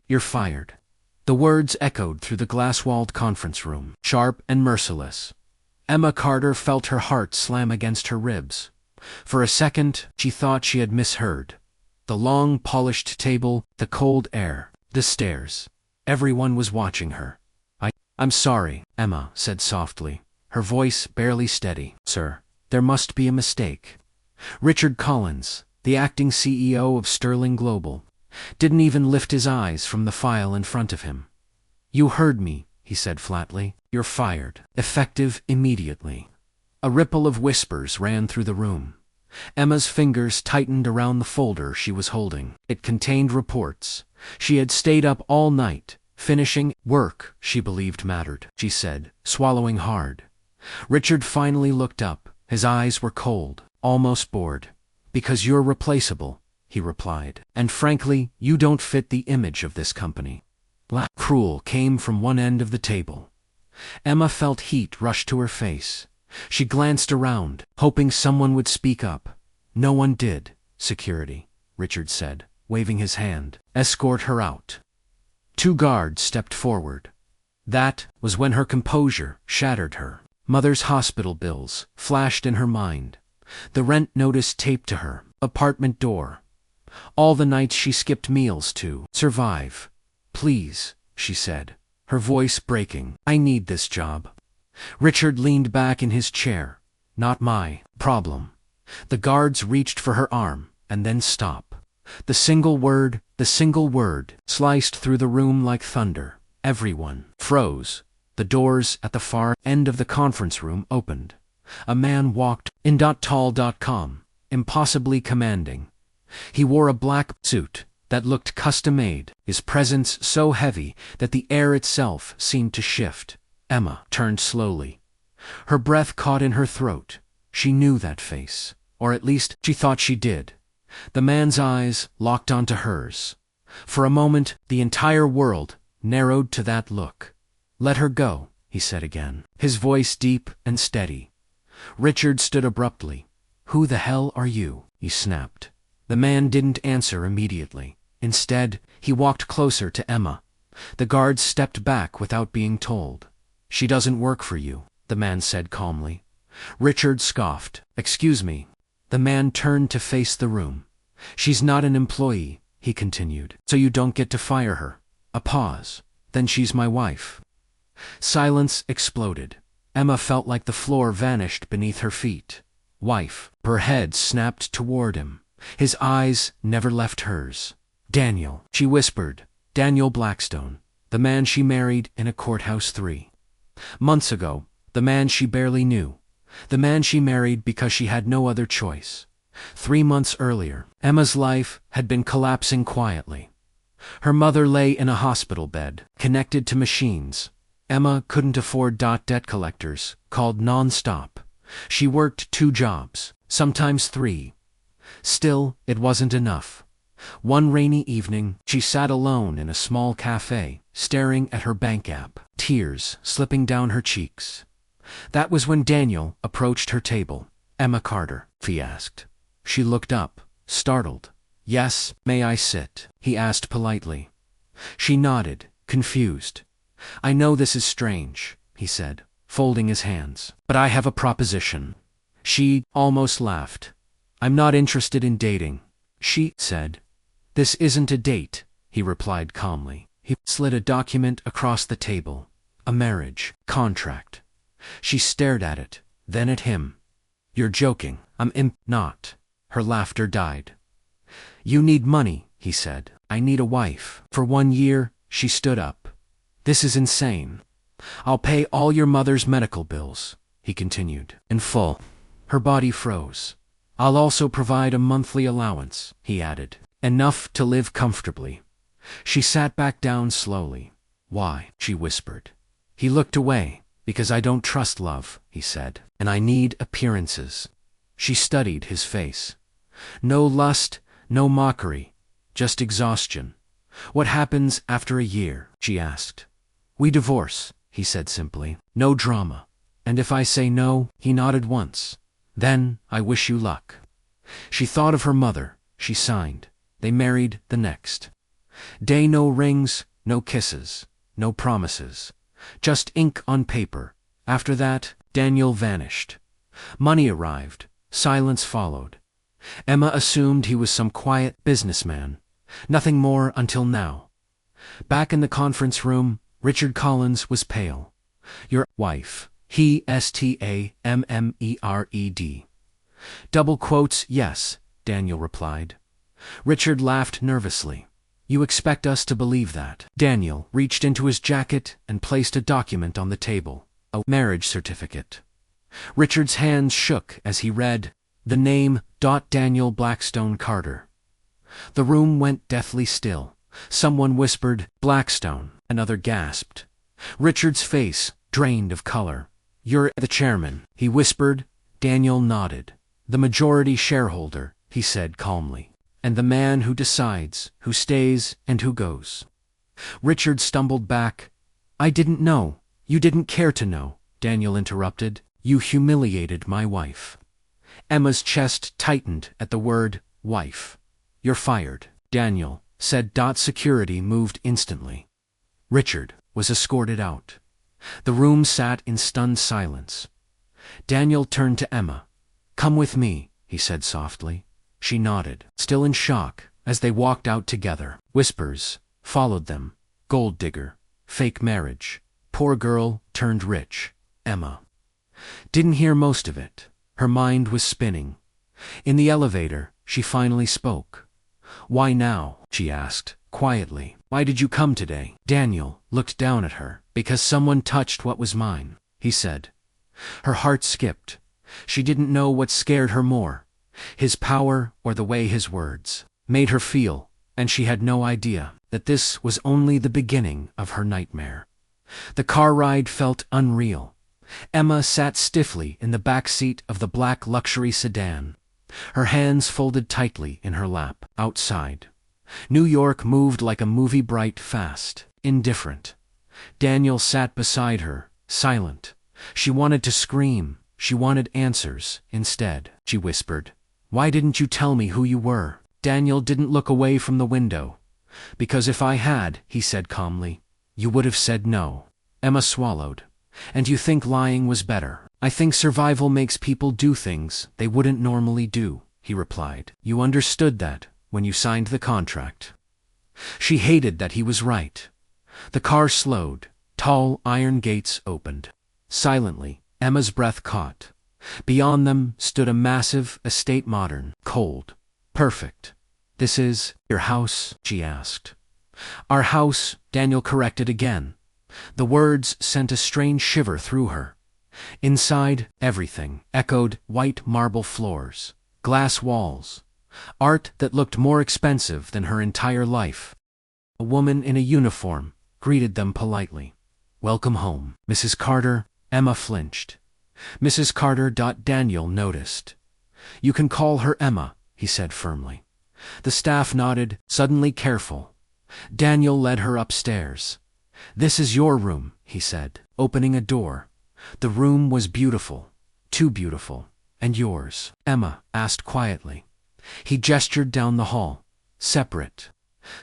"You're fired." The words echoed through the glass-walled conference room, sharp and merciless. Emma Carter felt her heart slam against her ribs. For a second, she thought she had misheard. The long, polished table, the cold air, the stairs. Everyone was watching her. I'm sorry, Emma said softly, her voice barely steady. "Sir, there must be a mistake." Richard Collins, the acting CEO of Sterling Global, didn't even lift his eyes from the file in front of him. "You heard me," he said flatly. "You're fired. Effective immediately." A ripple of whispers ran through the room. Emma's fingers tightened around the folder she was holding. It contained reports. She had stayed up all night, finishing work she believed mattered, she said, swallowing hard. Richard finally looked up. His eyes were cold, almost bored. "Because you're replaceable," he replied. "And frankly, you don't fit the image of this company." Cruel came from one end of the table. Emma felt heat rush to her face. She glanced around, hoping someone would speak up. No one did. "Security," Richard said, waving his hand. "Escort her out." 2 guards stepped forward. That was when her composure shattered her. Mother's hospital bills flashed in her mind. The rent notice taped to her apartment door. All the nights she skipped meals to survive. "Please," she said, her voice breaking. "I need this job." Richard leaned back in his chair. "Not my problem." The guards reached for her arm, and then stopped. The single word, sliced through the room like thunder. Everyone froze. The doors at the far end of the conference room opened. A man walked in. Tall, impossibly commanding. He wore a black suit that looked custom-made, his presence so heavy that the air itself seemed to shift. Emma turned slowly. Her breath caught in her throat. She knew that face, or at least she thought she did. The man's eyes locked onto hers. For a moment, the entire world narrowed to that look. "Let her go," he said again, his voice deep and steady. Richard stood abruptly. "Who the hell are you?" he snapped. The man didn't answer immediately. Instead, he walked closer to Emma. The guards stepped back without being told. "She doesn't work for you," the man said calmly. Richard scoffed. "Excuse me." The man turned to face the room. "She's not an employee," he continued, "so you don't get to fire her." A pause. "Then she's my wife." Silence exploded. Emma felt like the floor vanished beneath her feet. "Wife." Her head snapped toward him. His eyes never left hers. "Daniel," she whispered. "Daniel Blackstone. The man she married in a courthouse 3 months ago. The man she barely knew. The man she married because she had no other choice. 3 months earlier, Emma's life had been collapsing quietly. Her mother lay in a hospital bed, connected to machines. Emma couldn't afford debt collectors, called non-stop. She worked 2 jobs, sometimes 3. Still, it wasn't enough. One rainy evening, she sat alone in a small cafe, staring at her bank app, tears slipping down her cheeks. That was when Daniel approached her table. "Emma Carter?" he asked. She looked up, startled. "Yes, may I sit?" he asked politely. She nodded, confused. "I know this is strange," he said, folding his hands, "but I have a proposition." She almost laughed. "I'm not interested in dating," she said. "This isn't a date," he replied calmly. He slid a document across the table. A marriage contract. She stared at it, then at him. "You're joking." "I'm not." Her laughter died. "You need money," he said. "I need a wife." For 1 year, she stood up. "This is insane." "I'll pay all your mother's medical bills," he continued, "in full." Her body froze. "I'll also provide a monthly allowance," he added. "Enough to live comfortably." She sat back down slowly. "Why?" she whispered. He looked away. "Because I don't trust love," he said, "and I need appearances." She studied his face. No lust, no mockery, just exhaustion. "What happens after a year?" she asked. "We divorce," he said simply. "No drama. And if I say no," he nodded once, "then I wish you luck." She thought of her mother. She signed. They married the next. Day, no rings, no kisses, no promises. Just ink on paper. After that, Daniel vanished. Money arrived. Silence followed. Emma assumed he was some quiet businessman. Nothing more until now. Back in the conference room, Richard Collins was pale. "Your wife." He stammered. Double quotes, yes, Daniel replied. Richard laughed nervously. "You expect us to believe that?" Daniel reached into his jacket and placed a document on the table. A marriage certificate. Richard's hands shook as he read the name Daniel Blackstone Carter. The room went deathly still. Someone whispered, "Blackstone." Another gasped. Richard's face drained of color. "You're the chairman," he whispered. Daniel nodded. "The majority shareholder," he said calmly. "And the man who decides, who stays, and who goes." Richard stumbled back. "I didn't know. You didn't care to know," Daniel interrupted. "You humiliated my wife." Emma's chest tightened at the word wife. "You're fired," Daniel said. Security moved instantly. Richard was escorted out. The room sat in stunned silence. Daniel turned to Emma. "Come with me," he said softly. She nodded, still in shock, as they walked out together. Whispers followed them. Gold digger, fake marriage, poor girl turned rich. Emma didn't hear most of it. Her mind was spinning. In the elevator, she finally spoke. "Why now?" she asked, quietly. "Why did you come today?" Daniel looked down at her. "Because someone touched what was mine," he said. Her heart skipped. She didn't know what scared her more, his power or the way his words made her feel, and she had no idea that this was only the beginning of her nightmare. The car ride felt unreal. Emma sat stiffly in the back seat of the black luxury sedan, her hands folded tightly in her lap. Outside, New York moved like a movie, bright, fast, indifferent. Daniel sat beside her, silent. She wanted to scream. She wanted answers. Instead, she whispered, "Why didn't you tell me who you were?" Daniel didn't look away from the window. "Because if I had," he said calmly, "you would have said no." Emma swallowed. "And you think lying was better?" "I think survival makes people do things they wouldn't normally do," he replied. "You understood that when you signed the contract." She hated that he was right. The car slowed. Tall iron gates opened. Silently, Emma's breath caught. Beyond them stood a massive estate, modern, cold, perfect. "This is your house?" she asked. "Our house," Daniel corrected again. The words sent a strange shiver through her. Inside, everything echoed: white marble floors, glass walls, art that looked more expensive than her entire life. A woman in a uniform greeted them politely. "Welcome home, Mrs. Carter." Emma flinched. "Mrs. Carter." Daniel noticed. "You can call her Emma," he said firmly. The staff nodded, suddenly careful. Daniel led her upstairs. "This is your room," he said, opening a door. The room was beautiful, too beautiful. "And yours?" Emma asked quietly. He gestured down the hall. "Separate."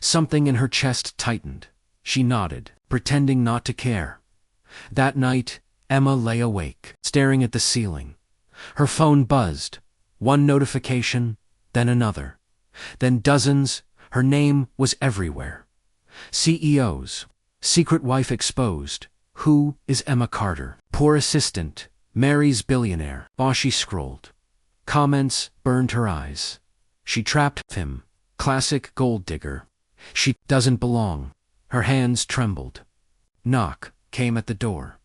Something in her chest tightened. She nodded, pretending not to care. That night, Emma lay awake, staring at the ceiling. Her phone buzzed. One notification, then another. Then dozens. Her name was everywhere. CEOs. Secret wife exposed. Who is Emma Carter? Poor assistant. Mary's billionaire. She scrolled. Comments burned her eyes. She trapped him. Classic gold digger. She doesn't belong. Her hands trembled. Knock came at the door.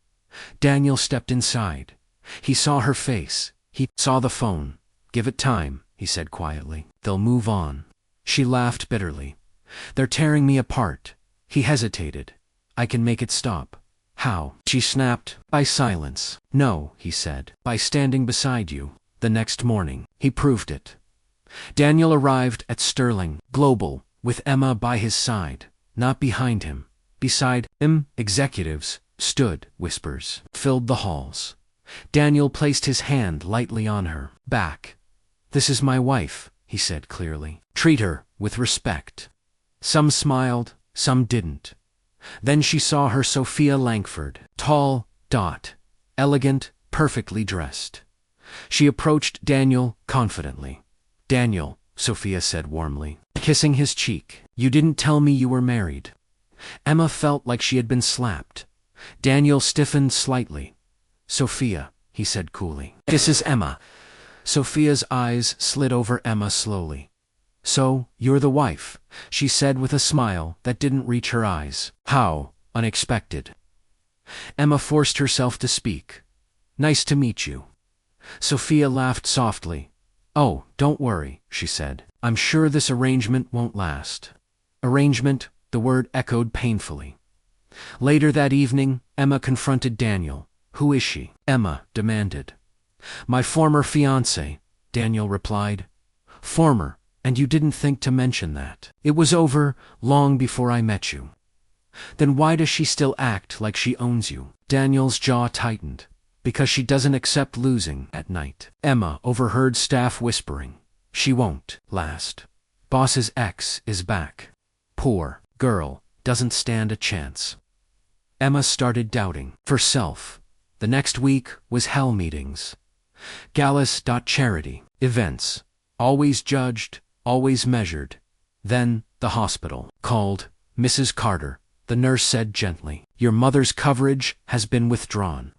Daniel stepped inside. He saw her face. He saw the phone. "Give it time," he said quietly. "They'll move on." She laughed bitterly. "They're tearing me apart." He hesitated. "I can make it stop." "How?" she snapped. "By silence." "No," he said. "By standing beside you." The next morning, he proved it. Daniel arrived at Sterling Global with Emma by his side, not behind him. Beside him, executives stood. Whispers filled the halls. Daniel placed his hand lightly on her back. "This is my wife," he said clearly. "Treat her with respect." Some smiled, some didn't. Then she saw her Sophia Langford, tall, elegant, perfectly dressed. She approached Daniel confidently. "Daniel," Sophia said warmly, kissing his cheek, "you didn't tell me you were married." Emma felt like she had been slapped. Daniel stiffened slightly. "Sophia," he said coolly. "This is Emma." Sophia's eyes slid over Emma slowly. "So, you're the wife," she said with a smile that didn't reach her eyes. "How unexpected." Emma forced herself to speak. "Nice to meet you." Sophia laughed softly. "Oh, don't worry," she said. "I'm sure this arrangement won't last." Arrangement, the word echoed painfully. Later that evening, Emma confronted Daniel. "Who is she?" Emma demanded. "My former fiancé," Daniel replied. "Former, and you didn't think to mention that. It was over long before I met you." "Then why does she still act like she owns you?" Daniel's jaw tightened. "Because she doesn't accept losing at night." Emma overheard staff whispering. "She won't last. Boss's ex is back. Poor girl, doesn't stand a chance." Emma started doubting herself. The next week was hell meetings. Gallus.charity events. Always judged, always measured. Then the hospital called. "Mrs. Carter," the nurse said gently, "your mother's coverage has been withdrawn."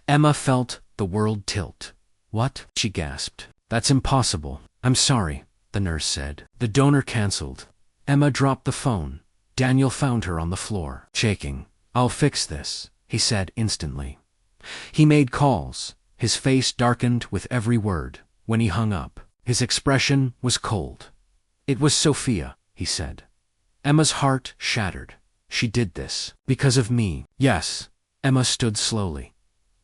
Emma felt the world tilt. "What?" she gasped. "That's impossible. I'm sorry," the nurse said. The donor canceled. Emma dropped the phone. Daniel found her on the floor, shaking. "I'll fix this," he said instantly. He made calls. His face darkened with every word. When he hung up, his expression was cold. "It was Sophia," he said. Emma's heart shattered. "She did this because of me." "Yes." Emma stood slowly.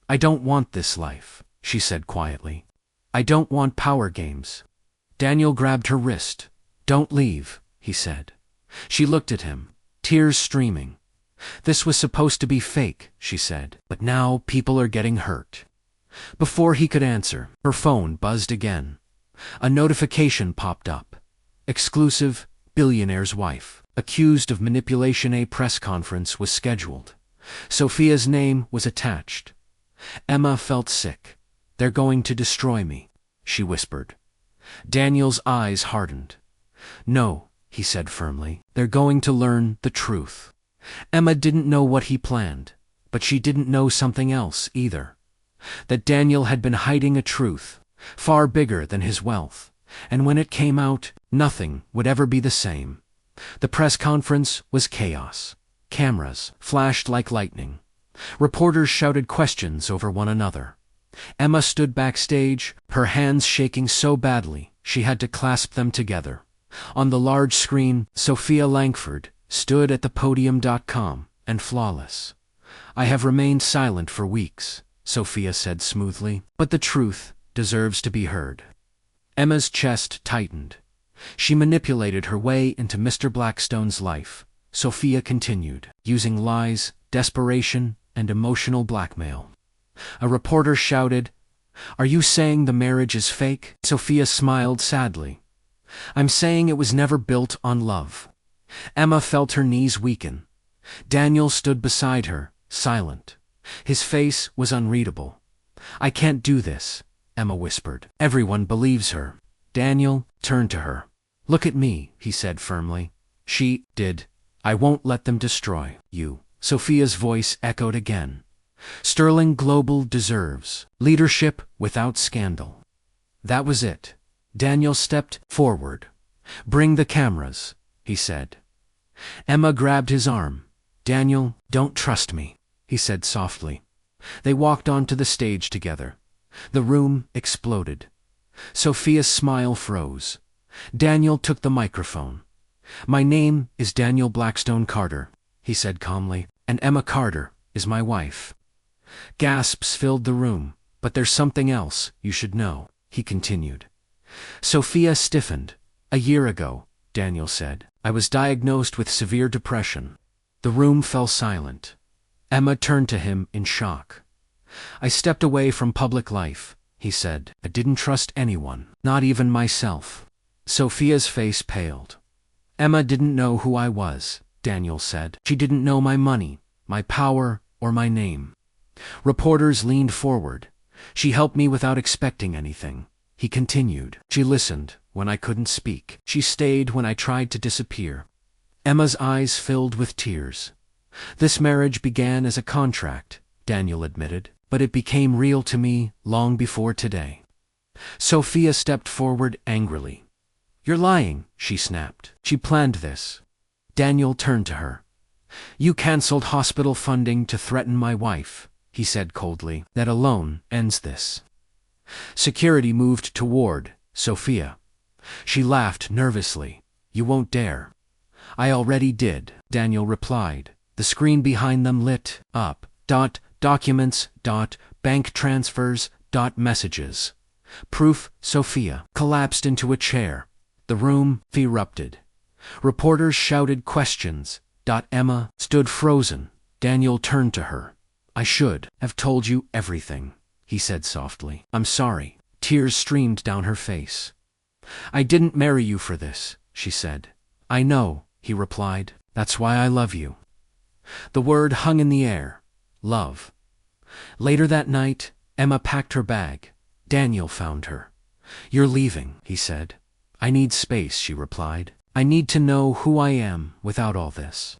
"I don't want this life," she said quietly. "I don't want power games." Daniel grabbed her wrist. "Don't leave," he said. She looked at him, tears streaming. "This was supposed to be fake," she said, "but now people are getting hurt." Before he could answer, her phone buzzed again. A notification popped up. "Exclusive, billionaire's wife, accused of manipulation. A press conference was scheduled." Sophia's name was attached. Emma felt sick. "They're going to destroy me," she whispered. Daniel's eyes hardened. "No," he said firmly, "they're going to learn the truth." Emma didn't know what he planned, but she didn't know something else either. That Daniel had been hiding a truth, far bigger than his wealth, and when it came out, nothing would ever be the same. The press conference was chaos. Cameras flashed like lightning. Reporters shouted questions over one another. Emma stood backstage, her hands shaking so badly she had to clasp them together. On the large screen, Sophia Langford stood at the podium.com, and flawless. "I have remained silent for weeks," Sophia said smoothly, "but the truth deserves to be heard." Emma's chest tightened. She manipulated her way into Mr. Blackstone's life. Sophia continued, using lies, desperation, and emotional blackmail. A reporter shouted, "Are you saying the marriage is fake?" Sophia smiled sadly. "I'm saying it was never built on love." Emma felt her knees weaken. Daniel stood beside her, silent. His face was unreadable. "I can't do this," Emma whispered. "Everyone believes her." Daniel turned to her. "Look at me," he said firmly. "She did. I won't let them destroy you." Sophia's voice echoed again. "Sterling Global deserves leadership without scandal." That was it. Daniel stepped forward. "Bring the cameras," he said. Emma grabbed his arm. "Daniel, don't trust me," he said softly. They walked onto the stage together. The room exploded. Sophia's smile froze. Daniel took the microphone. "My name is Daniel Blackstone Carter," he said calmly, "and Emma Carter is my wife." Gasps filled the room. "But there's something else you should know," he continued. Sophia stiffened. "A year ago," Daniel said, "I was diagnosed with severe depression." The room fell silent. Emma turned to him in shock. "I stepped away from public life," he said. "I didn't trust anyone, not even myself." Sophia's face paled. Emma didn't know who I was, Daniel said. She didn't know my money, my power, or my name. Reporters leaned forward. She helped me without expecting anything. He continued. She listened when I couldn't speak. She stayed when I tried to disappear. Emma's eyes filled with tears. This marriage began as a contract, Daniel admitted, but it became real to me long before today. Sophia stepped forward angrily. You're lying, she snapped. She planned this. Daniel turned to her. You canceled hospital funding to threaten my wife, he said coldly. That alone ends this. Security moved toward Sophia. She laughed nervously. You won't dare. I already did, Daniel replied. The screen behind them lit up. Documents, bank transfers, messages. Proof. Sophia collapsed into a chair. The room erupted. Reporters shouted questions. Emma stood frozen. Daniel turned to her. I should have told you everything, he said softly. I'm sorry. Tears streamed down her face. I didn't marry you for this, she said. I know, he replied. That's why I love you. The word hung in the air. Love. Later that night, Emma packed her bag. Daniel found her. You're leaving, he said. I need space, she replied. I need to know who I am without all this.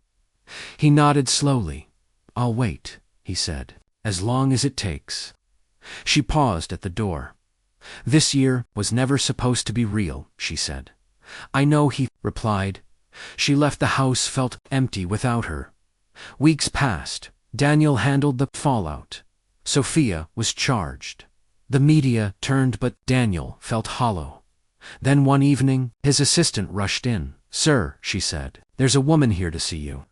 He nodded slowly. I'll wait, he said, as long as it takes. She paused at the door. This year was never supposed to be real, she said. I know, he replied. She left the house, felt empty without her. Weeks passed. Daniel handled the fallout. Sophia was charged. The media turned, but Daniel felt hollow. Then one evening, his assistant rushed in. Sir, she said, there's a woman here to see you.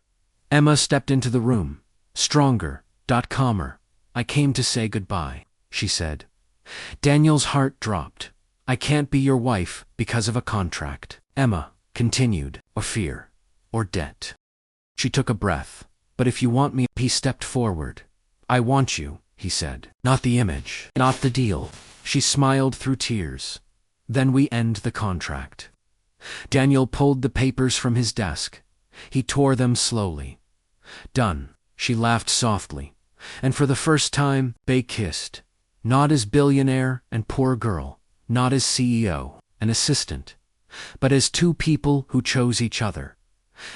Emma stepped into the room. Stronger, calmer. I came to say goodbye, she said. Daniel's heart dropped. I can't be your wife because of a contract, Emma continued, or fear, or debt. She took a breath. But if you want me, he stepped forward. I want you, he said. Not the image, not the deal. She smiled through tears. Then we end the contract. Daniel pulled the papers from his desk. He tore them slowly. Done, she laughed softly. And for the first time, they kissed. Not as billionaire and poor girl, not as CEO and assistant, but as two people who chose each other.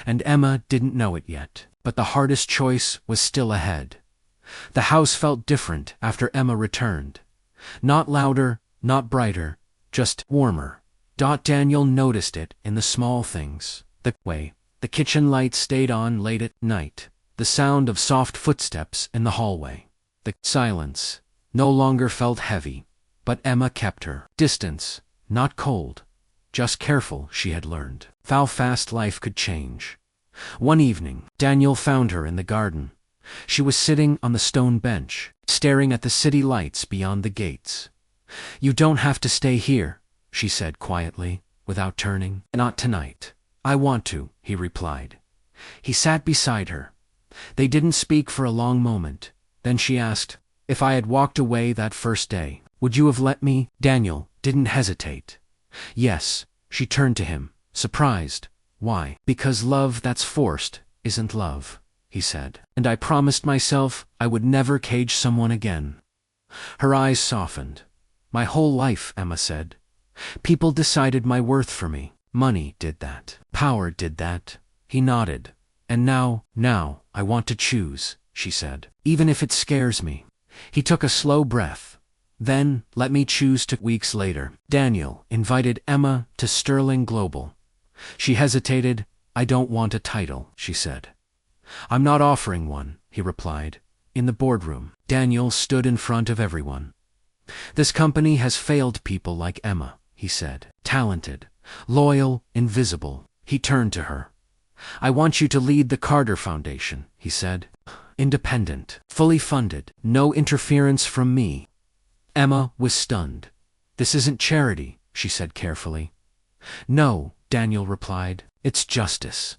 And Emma didn't know it yet, but the hardest choice was still ahead. The house felt different after Emma returned. Not louder, not brighter, just warmer. Daniel noticed it in the small things. The way the kitchen lights stayed on late at night. The sound of soft footsteps in the hallway. The silence no longer felt heavy, but Emma kept her distance, not cold, just careful, she had learned. How fast life could change. One evening, Daniel found her in the garden. She was sitting on the stone bench, staring at the city lights beyond the gates. You don't have to stay here, she said quietly, without turning. Not tonight. I want to, he replied. He sat beside her. They didn't speak for a long moment. Then she asked, if I had walked away that first day, would you have let me? Daniel didn't hesitate. Yes, she turned to him, surprised. Why? Because love that's forced isn't love, he said. And I promised myself I would never cage someone again. Her eyes softened. My whole life, Emma said. People decided my worth for me. Money did that. Power did that. He nodded. And now I want to choose, she said. Even if it scares me. He took a slow breath. Then, let me choose to. Weeks later, Daniel invited Emma to Sterling Global. She hesitated. I don't want a title, she said. I'm not offering one, he replied. In the boardroom, Daniel stood in front of everyone. This company has failed people like Emma, he said. Talented, loyal, invisible. He turned to her. I want you to lead the Carter Foundation, he said. Independent, fully funded, no interference from me. Emma was stunned. This isn't charity, she said carefully. No, Daniel replied. It's justice.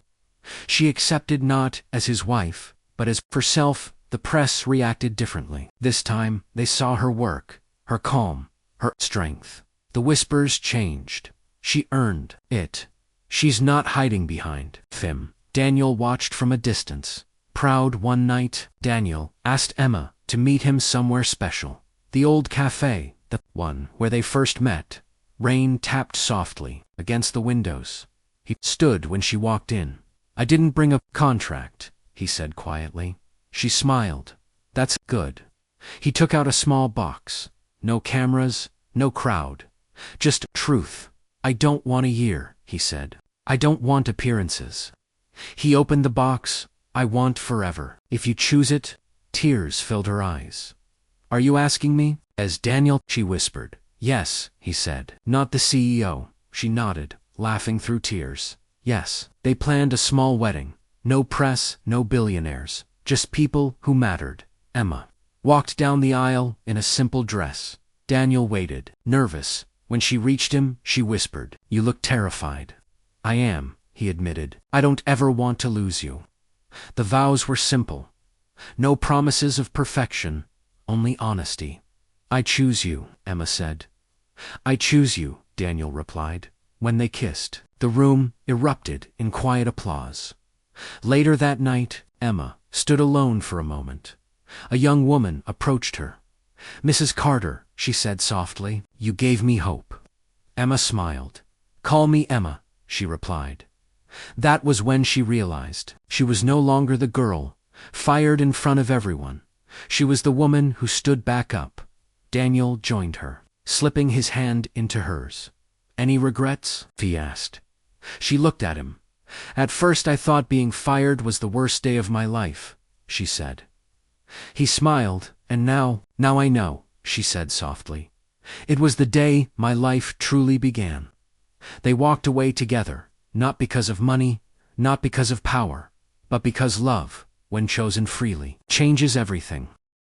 She accepted not as his wife, but as herself. The press reacted differently. This time, they saw her work, her calm, her strength. The whispers changed. She earned it. She's not hiding behind Fim. Daniel watched from a distance. Proud one night, Daniel asked Emma to meet him somewhere special. The old cafe, the one where they first met. Rain tapped softly against the windows. He stood when she walked in. I didn't bring a contract, he said quietly. She smiled. That's good. He took out a small box. No cameras, no crowd. Just truth. I don't want a year, he said. I don't want appearances. He opened the box. I want forever. If you choose it. Tears filled her eyes. Are you asking me? As Daniel, she whispered. Yes, he said. Not the CEO. She nodded, laughing through tears. Yes. They planned a small wedding. No press, no billionaires. Just people who mattered. Emma walked down the aisle in a simple dress. Daniel waited, nervous. When she reached him, she whispered, You look terrified. I am, he admitted. I don't ever want to lose you. The vows were simple. No promises of perfection, only honesty. I choose you, Emma said. I choose you, Daniel replied. When they kissed, the room erupted in quiet applause. Later that night, Emma stood alone for a moment. A young woman approached her. Mrs. Carter, she said softly, you gave me hope. Emma smiled. Call me Emma, she replied. That was when she realized she was no longer the girl, fired in front of everyone. She was the woman who stood back up. Daniel joined her, slipping his hand into hers. Any regrets? He asked. She looked at him. At first I thought being fired was the worst day of my life, she said. He smiled, and now I know, she said softly. It was the day my life truly began. They walked away together, not because of money, not because of power, but because love, when chosen freely, changes everything.